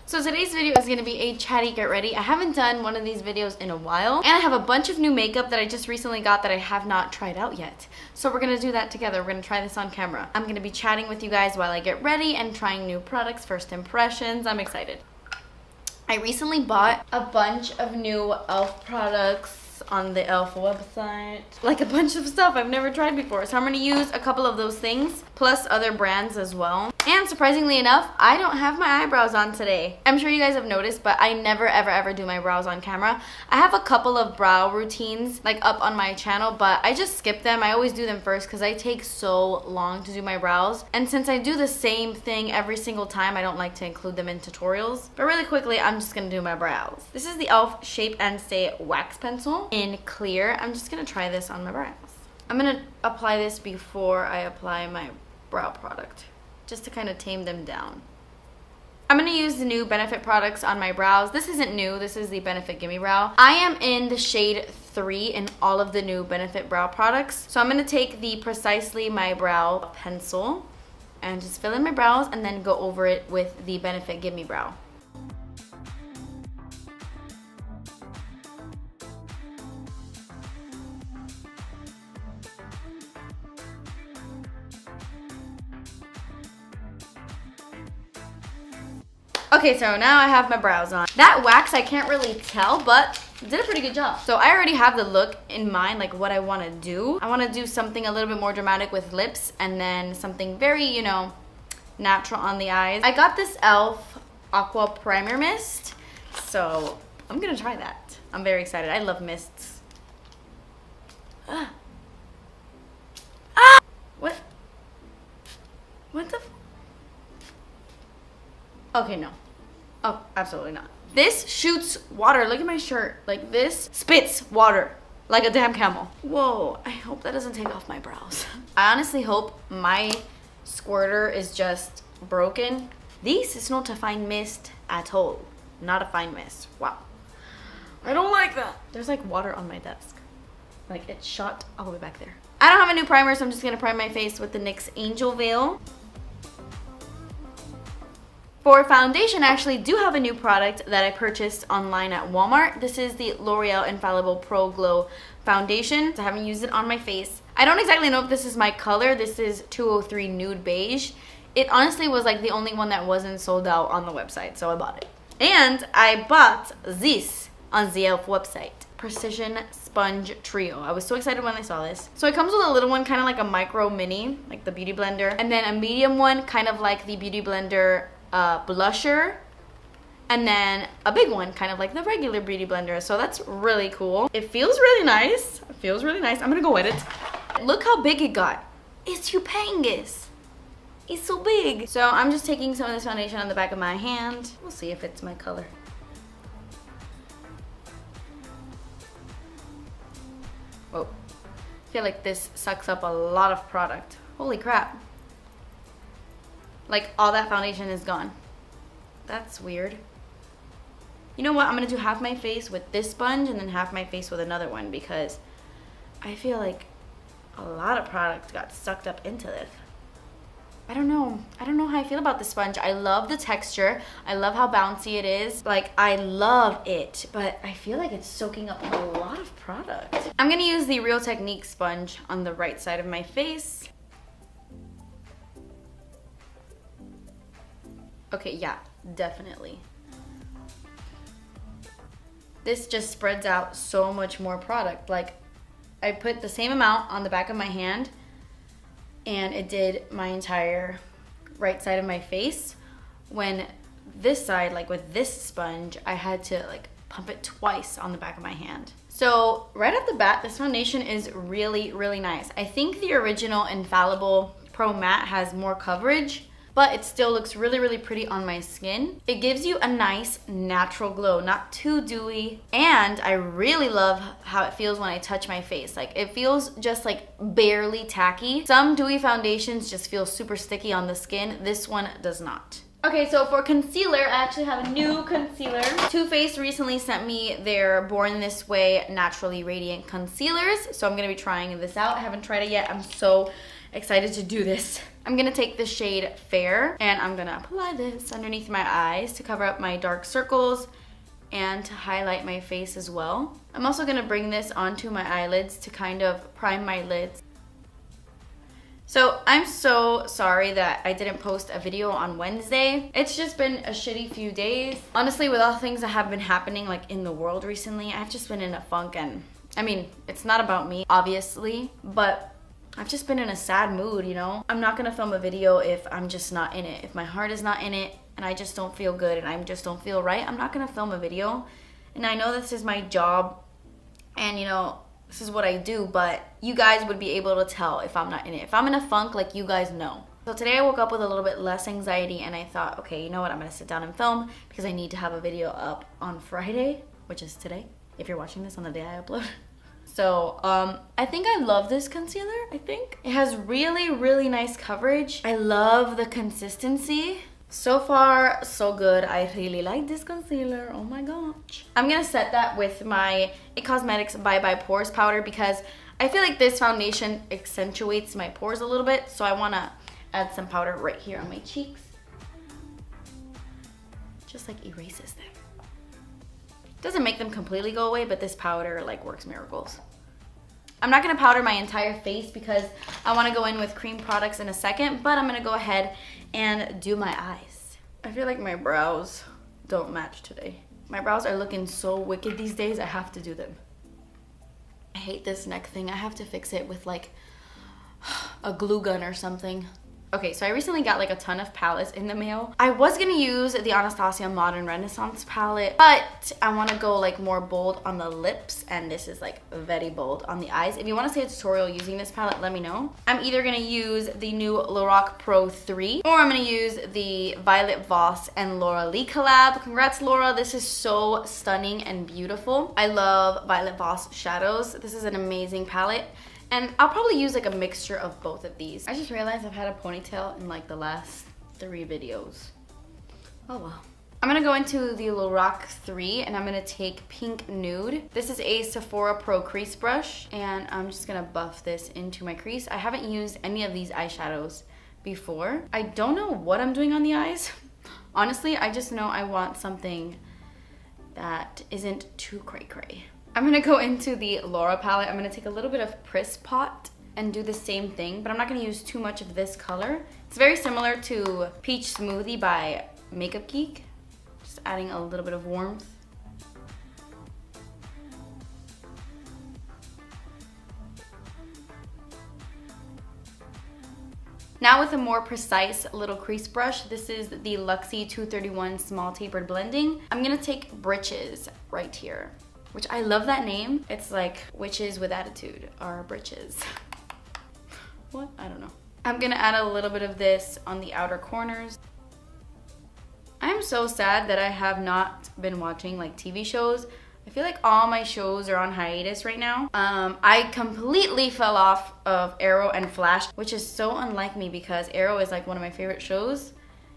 So today's video is gonna be a chatty get ready. I haven't done one of these videos in a while, and I have a bunch of new makeup that I just recently got that I have not tried out yet. So we're gonna do that together. We're gonna try this on camera. I'm gonna be chatting with you guys while I get ready and trying new products, first impressions. I'm excited. I recently bought a bunch of new e.l.f. products on the e.l.f. website. Like a bunch of stuff I've never tried before. So I'm gonna use a couple of those things, plus other brands as well. And surprisingly enough, I don't have my eyebrows on today. I'm sure you guys have noticed, but I never ever do my brows on camera. I have a couple of brow routines like up on my channel, but I just skip them. I always do them first because I take so long to do my brows. And since I do the same thing every single time, I don't like to include them in tutorials. But really quickly, I'm just gonna do my brows. This is the e.l.f. Shape and Stay Wax Pencil in clear. I'm just gonna try this on my brows. I'm gonna apply this before I apply my brow product, just to kind of tame them down. I'm gonna use the new Benefit products on my brows. This isn't new, this is the Benefit Gimme Brow. I am in the shade 3 in all of the new Benefit brow products. So I'm gonna take the Precisely My Brow pencil and just fill in my brows and then go over it with the Benefit Gimme Brow. Okay, so now I have my brows on. That wax, I can't really tell, but did a pretty good job. So I already have the look in mind, like what I want to do. I want to do something a little bit more dramatic with lips and then something very, you know, natural on the eyes. I got this e.l.f. Aqua Primer Mist, so I'm gonna try that. I'm very excited. I love mists. Ah! What? What the f— Okay, no. Oh, absolutely not. This shoots water. Look at my shirt. Like, this spits water like a damn camel. Whoa, I hope that doesn't take off my brows. I honestly hope my squirter is just broken. This is not a fine mist at all. Not a fine mist. Wow. I don't like that. There's like water on my desk. Like, it shot all the way back there. I don't have a new primer, so I'm just gonna prime my face with the NYX Angel Veil. For foundation, I actually do have a new product that I purchased online at Walmart. This is the L'Oreal Infallible Pro Glow Foundation. I haven't used it on my face. I don't exactly know if this is my color. This is 203 Nude Beige. It honestly was like the only one that wasn't sold out on the website, so I bought it. And I bought this on the e.l.f. website. Precision Sponge Trio. I was so excited when I saw this. So it comes with a little one, kind of like a micro mini, like the Beauty Blender. And then a medium one, kind of like the Beauty Blender blusher, and then a big one, kind of like the regular Beauty Blender. So that's really cool. It feels really nice. It feels really nice. I'm gonna go wet it. Look how big it got. It's humongous. It's so big. So I'm just taking some of this foundation on the back of my hand. We'll see if it's my color. Whoa. I feel like this sucks up a lot of product. Holy crap. Like, all that foundation is gone. That's weird. You know what? I'm gonna do half my face with this sponge and then half my face with another one because I feel like a lot of product got sucked up into this. I don't know. I don't know how I feel about this sponge. I love the texture. I love how bouncy it is. Like, I love it, but I feel like it's soaking up a lot of product. I'm gonna use the Real Technique sponge on the right side of my face. Okay, yeah, definitely. This just spreads out so much more product. Like, I put the same amount on the back of my hand and it did my entire right side of my face. When this side, like with this sponge, I had to like pump it twice on the back of my hand. So right off the bat, this foundation is really, really nice. I think the original Infallible Pro Matte has more coverage, but it still looks really, really pretty on my skin. It gives you a nice natural glow, not too dewy. And I really love how it feels when I touch my face. Like, it feels just like barely tacky. Some dewy foundations just feel super sticky on the skin. This one does not. Okay, so for concealer, I actually have a new concealer. Too Faced recently sent me their Born This Way Naturally Radiant Concealers, so I'm gonna be trying this out. I haven't tried it yet. I'm so excited to do this. I'm gonna take the shade Fair and I'm gonna apply this underneath my eyes to cover up my dark circles and to highlight my face as well. I'm also gonna bring this onto my eyelids to kind of prime my lids. So I'm so sorry that I didn't post a video on Wednesday. It's just been a shitty few days. Honestly, with all the things that have been happening like in the world recently, I've just been in a funk, and I mean, it's not about me, obviously, but I've just been in a sad mood, you know? I'm not gonna film a video if I'm just not in it. If my heart is not in it and I just don't feel good and I just don't feel right, I'm not gonna film a video. And I know this is my job and, you know, this is what I do, but you guys would be able to tell if I'm not in it. If I'm in a funk, like, you guys know. So today I woke up with a little bit less anxiety and I thought, okay, you know what? I'm gonna sit down and film because I need to have a video up on Friday, which is today, if you're watching this on the day I upload. So, I think I love this concealer, I think. It has really, really nice coverage. I love the consistency. So far, so good. I really like this concealer. Oh my gosh. I'm gonna set that with my IT Cosmetics Bye Bye Pores powder because I feel like this foundation accentuates my pores a little bit. So I wanna add some powder right here on my cheeks. Just like erases them. Doesn't make them completely go away, but this powder like works miracles. I'm not gonna powder my entire face because I wanna go in with cream products in a second, but I'm gonna go ahead and do my eyes. I feel like my brows don't match today. My brows are looking so wicked these days, I have to do them. I hate this neck thing. I have to fix it with like a glue gun or something. Okay, so I recently got like a ton of palettes in the mail. I was gonna use the Anastasia Modern Renaissance palette, but I wanna go like more bold on the lips, and this is like very bold on the eyes. If you wanna see a tutorial using this palette, let me know. I'm either gonna use the new Lorac Pro 3, or I'm gonna use the Violet Voss and Laura Lee collab. Congrats, Laura, this is so stunning and beautiful. I love Violet Voss shadows. This is an amazing palette. And I'll probably use like a mixture of both of these. I just realized I've had a ponytail in like the last 3 videos. Oh well. I'm gonna go into the Lorac 3 and I'm gonna take Pink Nude. This is a Sephora Pro crease brush and I'm just gonna buff this into my crease. I haven't used any of these eyeshadows before. I don't know what I'm doing on the eyes. Honestly, I just know I want something that isn't too cray-cray. I'm gonna go into the Laura palette. I'm gonna take a little bit of Press Pot and do the same thing, but I'm not gonna use too much of this color. It's very similar to Peach Smoothie by Makeup Geek. Just adding a little bit of warmth. Now with a more precise little crease brush, this is the Luxie 231 Small Tapered Blending. I'm gonna take Britches right here, which I love that name. It's like witches with attitude are britches. What? I don't know. I'm gonna add a little bit of this on the outer corners. I'm so sad that I have not been watching like TV shows. I feel like all my shows are on hiatus right now. I completely fell off of Arrow and Flash, which is so unlike me because Arrow is like one of my favorite shows.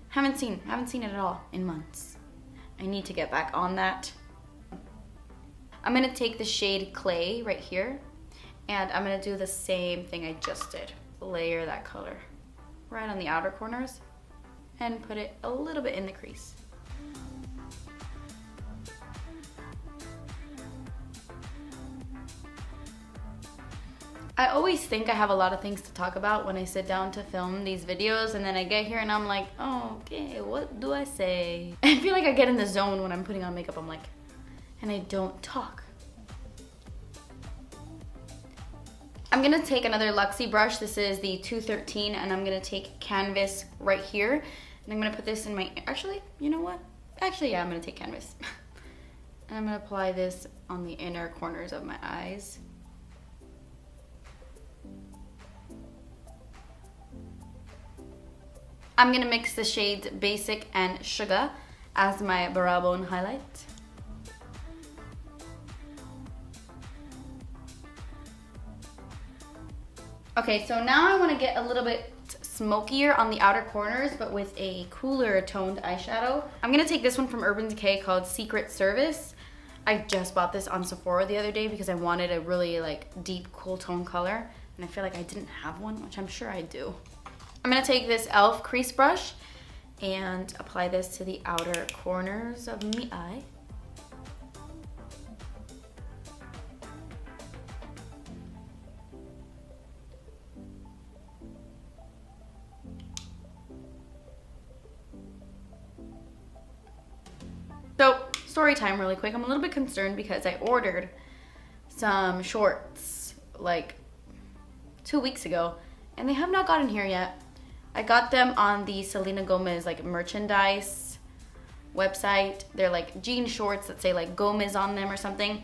Haven't seen it at all in months. I need to get back on that. I'm gonna take the shade Clay right here and I'm gonna do the same thing I just did. Layer that color right on the outer corners and put it a little bit in the crease. I always think I have a lot of things to talk about when I sit down to film these videos, and then I get here and I'm like, oh, okay, what do I say? I feel like I get in the zone when I'm putting on makeup. I'm like, and I don't talk. I'm gonna take another Luxie brush. This is the 213, and I'm gonna take Canvas right here. And I'm gonna put this in my, actually, you know what? Actually, yeah, I'm gonna take Canvas. And I'm gonna apply this on the inner corners of my eyes. I'm gonna mix the shades Basic and Sugar as my brow bone highlight. Okay, so now I wanna get a little bit smokier on the outer corners, but with a cooler toned eyeshadow. I'm gonna take this one from Urban Decay called Secret Service. I just bought this on Sephora the other day because I wanted a really like deep, cool tone color. and I feel like I didn't have one, which I'm sure I do. I'm gonna take this e.l.f. crease brush and apply this to the outer corners of my eye. So, story time really quick. I'm a little bit concerned because I ordered some shorts like 2 weeks ago and they have not gotten here yet. I got them on the Selena Gomez like merchandise website. They're like jean shorts that say like Gomez on them or something.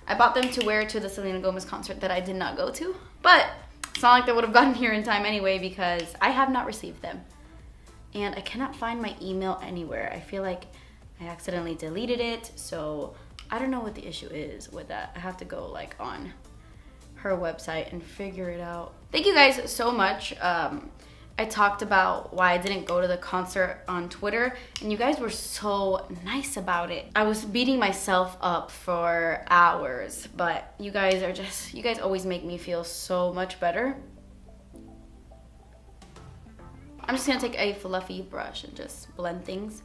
I bought them to wear to the Selena Gomez concert that I did not go to, but it's not like they would have gotten here in time anyway because I have not received them. And I cannot find my email anywhere. I feel like I accidentally deleted it, so I don't know what the issue is with that. I have to go like on her website and figure it out. Thank you guys so much. I talked about why I didn't go to the concert on Twitter, and you guys were so nice about it. I was beating myself up for hours, but you guys always make me feel so much better. I'm just gonna take a fluffy brush and just blend things.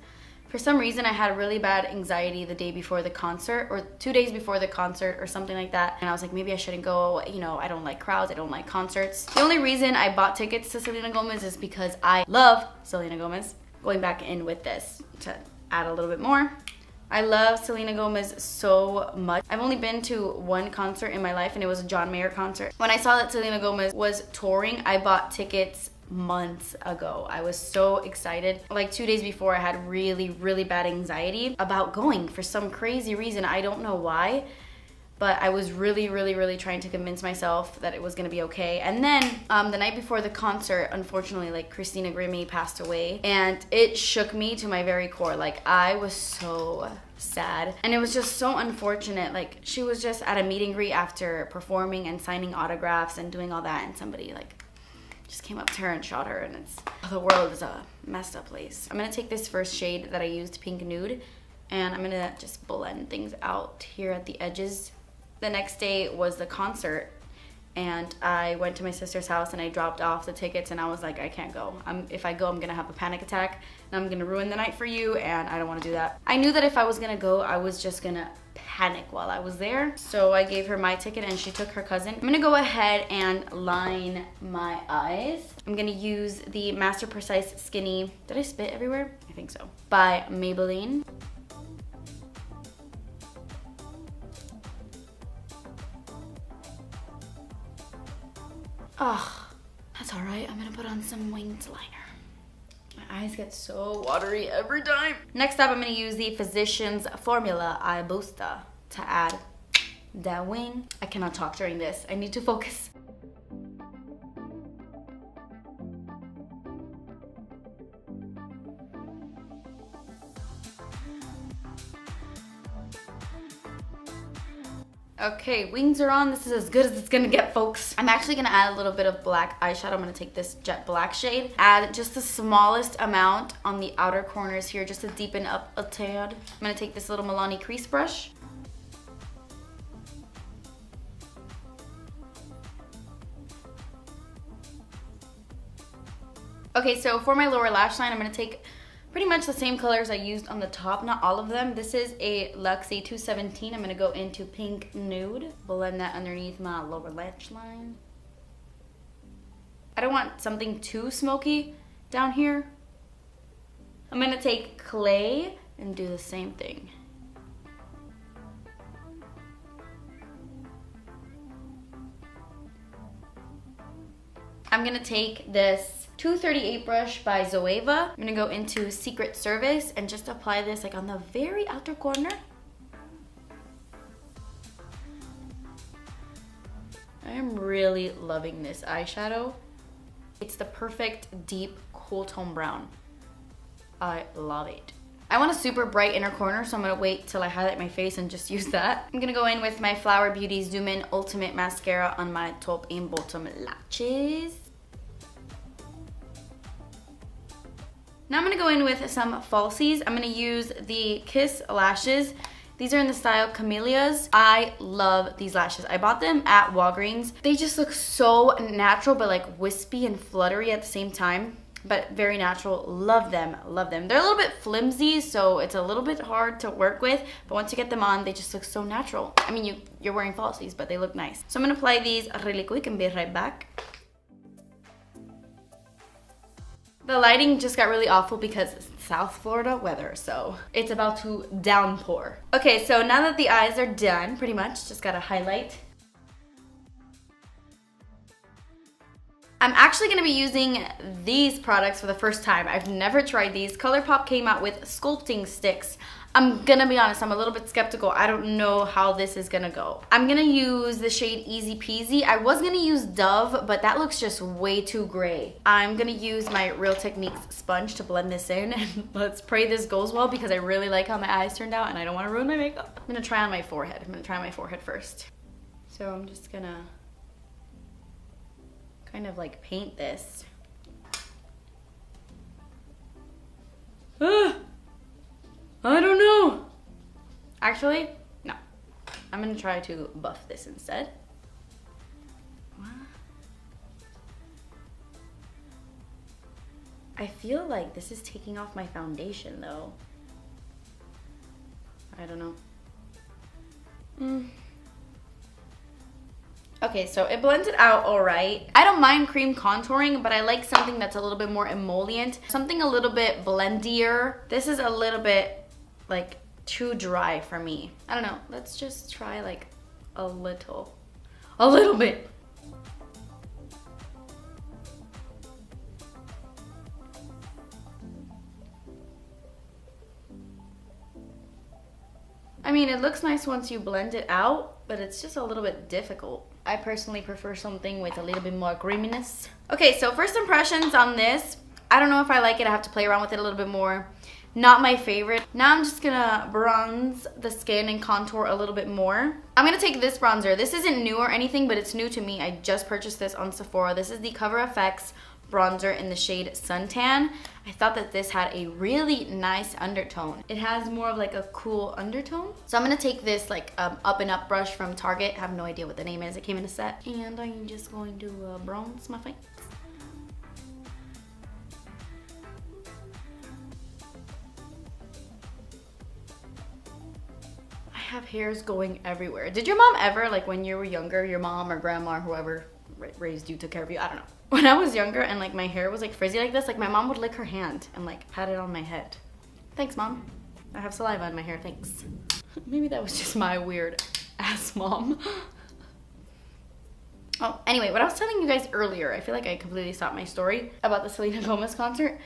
For some reason, I had really bad anxiety the day before the concert, or 2 days before the concert or something like that. And I was like, maybe I shouldn't go. You know, I don't like crowds, I don't like concerts. The only reason I bought tickets to Selena Gomez is because I love Selena Gomez. Going back in with this to add a little bit more. I love Selena Gomez so much. I've only been to one concert in my life, and it was a John Mayer concert. When I saw that Selena Gomez was touring, I bought tickets months ago. I was so excited. Like 2 days before, I had really bad anxiety about going for some crazy reason. I don't know why, but I was really trying to convince myself that it was gonna be okay. And then the night before the concert, unfortunately, like Christina Grimmie passed away, and it shook me to my very core. Like I was so sad, and it was just so unfortunate. Like she was just at a meet and greet after performing and signing autographs and doing all that, and somebody like just came up to her and shot her, and the world is a messed up place. I'm gonna take this first shade that I used, Pink Nude, and I'm gonna just blend things out here at the edges. The next day was the concert, and I went to my sister's house and I dropped off the tickets, and I was like, I can't go. If I go, I'm gonna have a panic attack and I'm gonna ruin the night for you, and I don't wanna do that. I knew that if I was gonna go, I was just gonna panic while I was there. So I gave her my ticket and she took her cousin. I'm gonna go ahead and line my eyes. I'm gonna use the Master Precise Skinny, did I spit everywhere? I think so, by Maybelline. Oh, that's all right. I'm gonna put on some winged liner. My eyes get so watery every time. Next up, I'm gonna use the Physicians Formula Eye Booster to add that wing. I cannot talk during this. I need to focus. Okay, wings are on. This is as good as it's gonna get, folks. I'm actually gonna add a little bit of black eyeshadow. I'm gonna take this jet black shade, add just the smallest amount on the outer corners here just to deepen up a tad. I'm gonna take this little Milani crease brush. Okay, so for my lower lash line, I'm gonna take pretty much the same colors I used on the top, not all of them. This is a Luxie 217. I'm gonna go into Pink Nude, blend that underneath my lower lash line. I don't want something too smoky down here. I'm gonna take clay and do the same thing. I'm gonna take this 238 brush by Zoeva. I'm gonna go into Secret Service and just apply this like on the very outer corner. I am really loving this eyeshadow. It's the perfect deep cool tone brown. I love it. I want a super bright inner corner, so I'm gonna wait till I highlight my face and just use that. I'm gonna go in with my Flower Beauty Zoom In Ultimate Mascara on my top and bottom lashes. Now I'm gonna go in with some falsies. I'm gonna use the Kiss lashes These are in the style Camellias. I love these lashes. I bought them at Walgreens. They just look so natural, but like wispy and fluttery at the same time. But very natural. Love them, love them. They're a little bit flimsy, so it's a little bit hard to work with, but once you get them on, they just look so natural. I mean, you're wearing falsies, but they look nice. So I'm gonna apply these really quick and be right back. The lighting just got really awful because it's South Florida weather, so it's about to downpour. Okay, so now that the eyes are done, pretty much, just gotta highlight. I'm actually gonna be using these products for the first time. I've never tried these. ColourPop came out with sculpting sticks. I'm gonna be honest, I'm a little bit skeptical. I don't know how this is gonna go. I'm gonna use the shade Easy Peasy. I was gonna use Dove, but that looks just way too gray. I'm gonna use my Real Techniques sponge to blend this in, and let's pray this goes well because I really like how my eyes turned out and I don't wanna ruin my makeup. I'm gonna try on my forehead. I'm gonna try my forehead first. So I'm just gonna kind of like paint this. I don't know. Actually, no. I'm gonna try to buff this instead. What? I feel like this is taking off my foundation though. I don't know. Okay, so it blends it out all right. I don't mind cream contouring, but I like something that's a little bit more emollient, something a little bit blendier. This is a little bit like too dry for me. I don't know, let's just try like a little bit. I mean, it looks nice once you blend it out, but it's just a little bit difficult. I personally prefer something with a little bit more creaminess. Okay, so first impressions on this. I don't know if I like it. I have to play around with it a little bit more. Not my favorite. Now I'm just gonna bronze the skin and contour a little bit more. I'm gonna take this bronzer. This isn't new or anything, but it's new to me. I just purchased this on Sephora. This is the Cover FX bronzer in the shade Suntan. I thought that this had a really nice undertone. It has more of like a cool undertone. So I'm gonna take this like up and up brush from Target. I have no idea what the name is. It came in a set. And I'm just going to bronze my face. I have hairs going everywhere. Did your mom ever, like when you were younger, your mom or grandma or whoever raised you, took care of you, I don't know. When I was younger and like my hair was like frizzy like this, like my mom would lick her hand and like pat it on my head. Thanks, Mom. I have saliva in my hair, thanks. Maybe that was just my weird ass mom. Oh, anyway, what I was telling you guys earlier, I feel like I completely stopped my story about the Selena Gomez concert.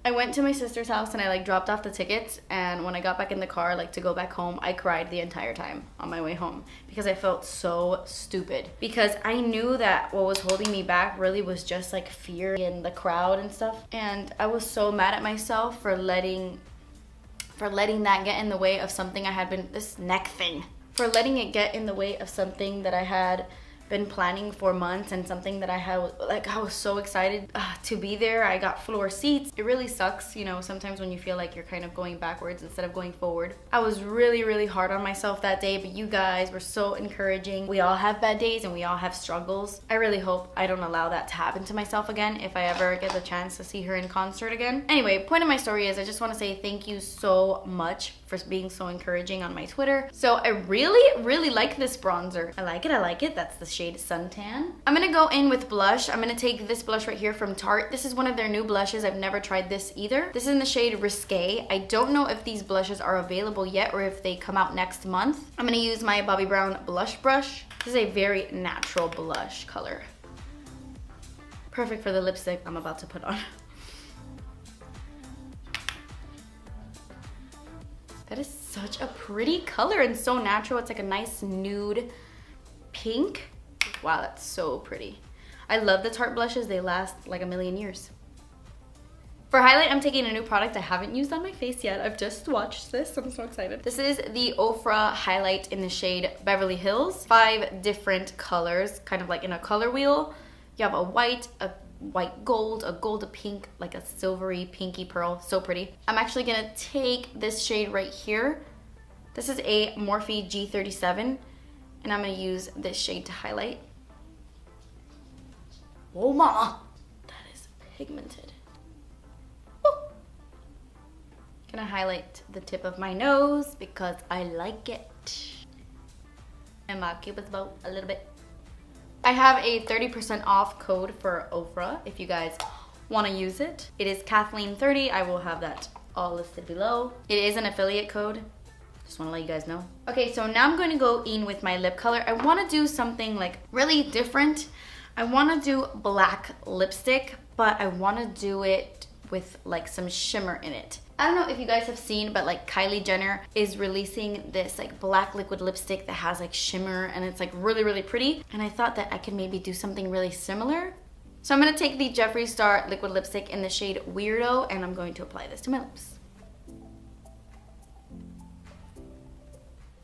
I went to my sister's house and I like dropped off the tickets, and when I got back in the car like to go back home, I cried the entire time on my way home because I felt so stupid, because I knew that what was holding me back really was just like fear in the crowd and stuff, and I was so mad at myself for letting that get in the way of something I had been, this neck thing, for letting it get in the way of something that I had been planning for months, and something that I was so excited to be there. I got floor seats. It really sucks, you know, sometimes when you feel like you're kind of going backwards instead of going forward. I was really hard on myself that day, but you guys were so encouraging. We all have bad days and we all have struggles. I really hope I don't allow that to happen to myself again if I ever get the chance to see her in concert again. Anyway, point of my story is I just want to say thank you so much for being so encouraging on my Twitter. So I really like this bronzer. I like it. That's the shade Suntan. I'm gonna go in with blush. I'm gonna take this blush right here from Tarte. This is one of their new blushes. I've never tried this either. This is in the shade Risque. I don't know if these blushes are available yet or if they come out next month. I'm gonna use my Bobbi Brown blush brush. This is a very natural blush color. Perfect for the lipstick I'm about to put on. That is such a pretty color and so natural. It's like a nice nude pink. Wow, that's so pretty. I love the Tarte blushes. They last like a million years. For highlight, I'm taking a new product I haven't used on my face yet. I've just swatched this. I'm so excited. This is the Ofra highlight in the shade Beverly Hills. 5 different colors, kind of like in a color wheel. You have a white gold, a gold, a pink, like a silvery pinky pearl. So pretty. I'm actually gonna take this shade right here This is a Morphe G37, and I'm gonna use this shade to highlight. Oh mama, that is pigmented. Woo. Gonna highlight the tip of my nose because I like it. And my cupid's bow a little bit. I have a 30% off code for Ofra if you guys want to use it. It is Kathleen30. I will have that all listed below. It is an affiliate code. Just want to let you guys know. Okay, so now I'm going to go in with my lip color. I want to do something like really different. I want to do black lipstick, but I want to do it with like some shimmer in it. I don't know if you guys have seen, but like Kylie Jenner is releasing this like black liquid lipstick that has like shimmer, and it's like really, really pretty. And I thought that I could maybe do something really similar. So I'm gonna take the Jeffree Star liquid lipstick in the shade Weirdo, and I'm going to apply this to my lips.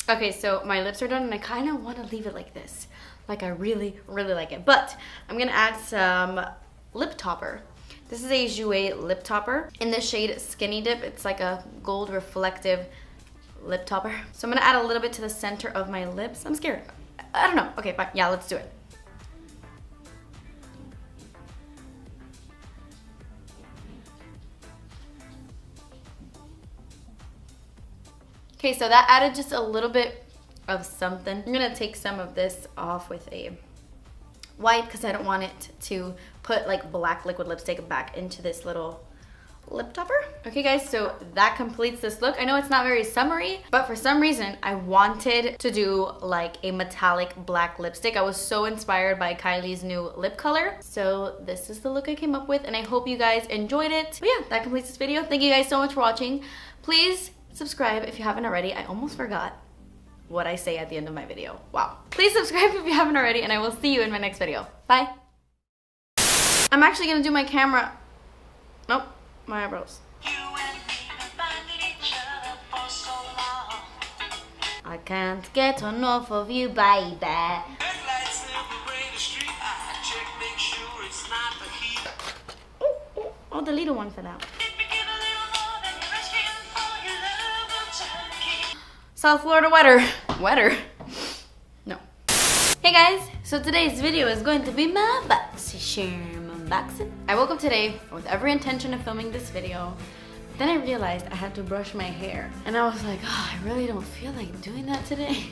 Okay, so my lips are done, and I kind of want to leave it like this. Like I really, really like it. But I'm gonna add some lip topper. This is a Jouer lip topper in the shade Skinny Dip. It's like a gold reflective lip topper. So I'm gonna add a little bit to the center of my lips. I'm scared. I don't know. Okay, fine. Yeah, let's do it. Okay, so that added just a little bit of something. I'm gonna take some of this off with a wipe because I don't want it to put like black liquid lipstick back into this little lip topper. Okay guys, so that completes this look. I know it's not very summery, but for some reason I wanted to do like a metallic black lipstick. I was so inspired by Kylie's new lip color. So this is the look I came up with, and I hope you guys enjoyed it. But yeah, that completes this video. Thank you guys so much for watching. Please subscribe if you haven't already. I almost forgot what I say at the end of my video. Wow. Please subscribe if you haven't already, and I will see you in my next video. Bye. I'm actually gonna do my camera. Nope, my eyebrows. I can't get enough of you, baby. Oh, the little one fell out. South Florida wetter. Wetter? No. Hey guys, so today's video is going to be my BoxyCharm unboxing. I woke up today with every intention of filming this video. Then I realized I had to brush my hair. And I was like, oh, I really don't feel like doing that today.